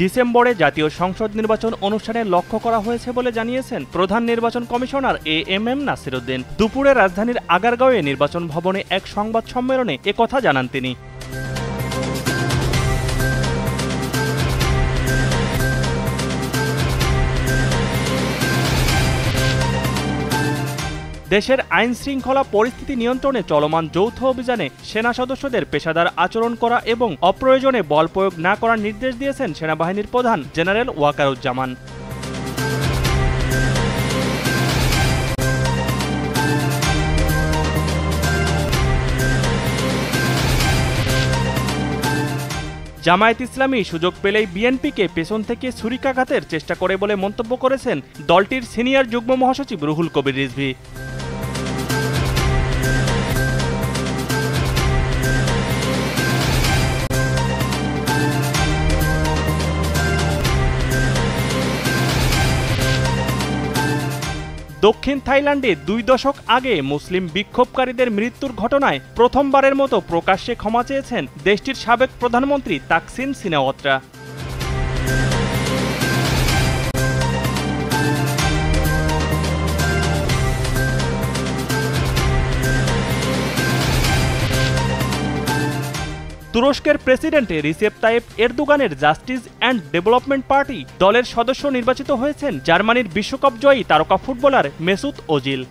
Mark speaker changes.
Speaker 1: ডিসেম্বরে জাতীয় সংসদ নির্বাচন অনুষ্ঠানে লক্ষ্য করা হয়েছে বলে জানিয়েছেন প্রধান নির্বাচন কমিশনার এএমএম নাসির উদ্দিন। দুপুরে রাজধানীর আগারগাঁওয়ে নির্বাচন ভবনে এক সংবাদ সম্মেলনে একথা জানান তিনি। দেশের আইন শৃঙ্খলা পরিস্থিতি নিয়ন্ত্রণে চলমান যৌথ অভিযানে সেনা সদস্যদের পেশাদার আচরণ করা এবং অপ্রয়োজনে বল প্রয়োগ না করার নির্দেশ দিয়েছেন সেনাবাহিনীর প্রধান জেনারেল ওয়াকারুজ্জামান। জামায়াত ইসলামী সুযোগ পেলেই বিএনপিকে পেছন থেকে ছুরিকাঘাতের চেষ্টা করে বলে মন্তব্য করেছেন দলটির সিনিয়র যুগ্ম মহাসচিব রুহুল কবির রিজভী। দক্ষিণ থাইল্যান্ডে 2 দশক আগে মুসলিম বিক্ষোভকারীদের মৃত্যুর ঘটনায় প্রথমবারের মতো প্রকাশ্যে ক্ষমা চেয়েছেন দেশটির সাবেক প্রধানমন্ত্রী তাকসিন সিনাওয়াত্রা। তুরস্কের প্রেসিডেন্ট রিসেপ তাইয়েপ এরদোগানের জাস্টিস অ্যান্ড ডেভেলপমেন্ট পার্টি দলের সদস্য নির্বাচিত হয়েছেন জার্মানির বিশ্বকাপ জয়ী তারকা ফুটবলার মেসুত ওজিল।